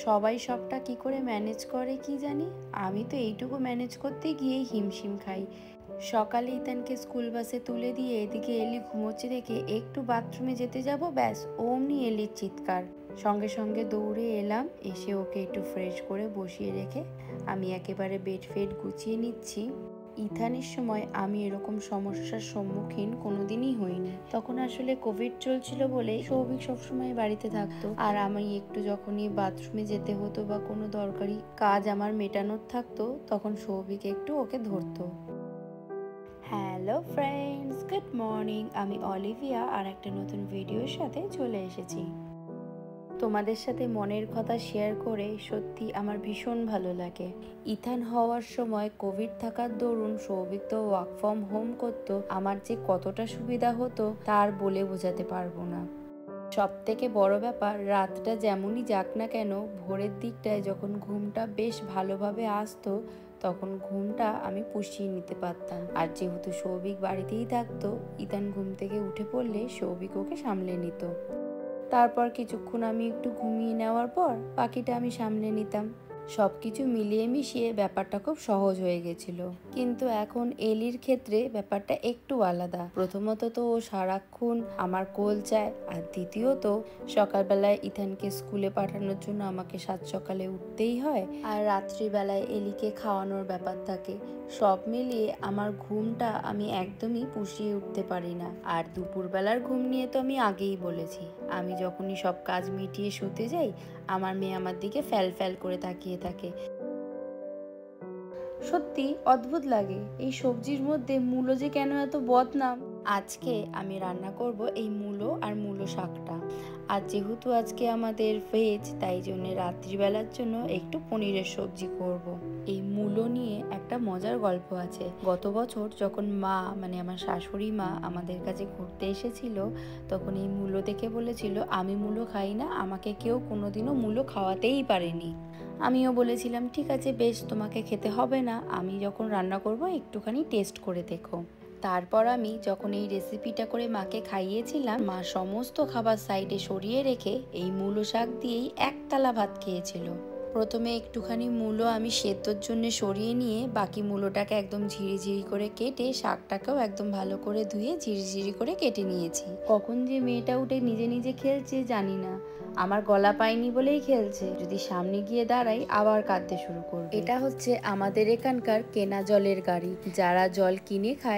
সবাই সবটা কি করে ম্যানেজ করে কি জানি, আমি তো এইটুকু ম্যানেজ করতে গিয়েই হিমশিম খাই। সকালে ইতানকে স্কুল বাসে তুলে দিয়ে এদিকে এলি ঘুমোচ্ছে দেখে একটু বাথরুমে যেতে যাব, ব্যাস অমনি এলির চিৎকার। সঙ্গে সঙ্গে দৌড়ে এলাম, এসে ওকে একটু ফ্রেশ করে বসিয়ে রেখে আমি একেবারে বেড ফেড গুছিয়ে নিচ্ছি। ইথানের সময় আমি এরকম সমস্যার সম্মুখীন কোনোদিনই হইনি। তখন আসলে কোভিড চলছিল বলে সৌভিক সবসময় বাড়িতে থাকতো, আর আমি একটু যখনই বাথরুমে যেতে হতো বা কোনো দরকারি কাজ আমার মেটানোর থাকতো, তখন সৌভিক একটু ওকে ধরতো। Hello friends, good morning. আমি অলিভিয়া আর একটা নতুন ভিডিওর সাথে চলে এসেছি। তোমাদের সাথে মনের কথা শেয়ার করে সত্যি আমার ভীষণ ভালো লাগে। ইথান হওয়ার সময় কোভিড থাকার দরুন সৌভিক তো ওয়ার্ক ফ্রম হোম করতো, আমার যে কতটা সুবিধা হতো তার বলে বোঝাতে পারবো না। সব থেকে বড় ব্যাপার, রাতটা যেমনই যাক না কেন, ভোরের দিকটায় যখন ঘুমটা বেশ ভালোভাবে আসতো তখন ঘুমটা আমি পুষিয়ে নিতে পারতাম। আর যেহেতু সৌভিক বাড়িতেই থাকতো, ইতান ঘুম থেকে উঠে পড়লে সৌভিক ওকে সামলে নিত। তারপর কিছুক্ষণ আমি একটু ঘুমিয়ে নেওয়ার পর বাকিটা আমি সামলে নিতাম। সবকিছু মিলিয়ে মিশিয়ে ব্যাপারটা খুব সহজ হয়ে গেছিল। কিন্তু এখন এলির ক্ষেত্রে ব্যাপারটা একটু আলাদা। প্রথমত তো ও সারাক্ষণ আমার কোল চায়, আর দ্বিতীয়ত সকালবেলায় ইথানকে স্কুলে পাঠানোর জন্য আমাকে সাত সকালে উঠতেই হয়, আর রাত্রিবেলায় এলিকে খাওয়ানোর ব্যাপার থাকে। সব মিলিয়ে আমার ঘুমটা আমি একদমই পুষিয়ে উঠতে পারি না। আর দুপুরবেলার ঘুম নিয়ে তো আমি আগেই বলেছি, আমি যখনই সব কাজ মিটিয়ে শুতে যাই আমার মেয়ে আমার দিকে ফ্যাল ফ্যাল করে তাকিয়ে থাকে। সত্যি অদ্ভুত লাগে এই সবজির মধ্যে মূলো যে কেন এত বদনাম। আজকে আমি রান্না করব এই মূলো আর মূলো শাকটা। আর যেহেতু আজকে আমাদের ভেজ, তাই জন্য রাত্রিবেলার জন্য একটু পনিরের সবজি করব। এই মূলো নিয়ে একটা মজার গল্প আছে। গত বছর যখন মা মানে আমার শাশুড়ি মা আমাদের কাছে ঘুরতে এসেছিল, তখন এই মূলো দেখে বলেছিল আমি মূলো খাই না, আমাকে কেউ কোনোদিনও মূলো খাওয়াতেই পারেনি। আমিও বলেছিলাম ঠিক আছে বেশ, তোমাকে খেতে হবে না, আমি যখন রান্না করব একটুখানি টেস্ট করে দেখো। তারপর আমি যখন এই রেসিপিটা করে মাকে খাইয়েছিলাম, মা সমস্ত খাবার সাইডে সরিয়ে রেখে এই মূলো শাক দিয়েই এক থালা ভাত খেয়েছিল। প্রথমে একটুখানি মূলো আমি সেদ্ধর জন্য সরিয়ে নিয়ে বাকি মূলোটাকে একদম ঝিরিঝিরি করে কেটে শাকটাকেও একদম ভালো করে ধুয়ে ঝিরিঝিরি করে কেটে নিয়েছি। কখন যে মেয়েটা উঠে নিজে নিজে খেলছে জানি না, আমার গলা পায়নি বলেই খেলছে, যদি সামনে গিয়ে দাঁড়াই আবার কাঁদতে শুরু করবে। এটা হচ্ছে আমাদের এখানকার কেনা জলের গাড়ি, যারা জল কিনে খায়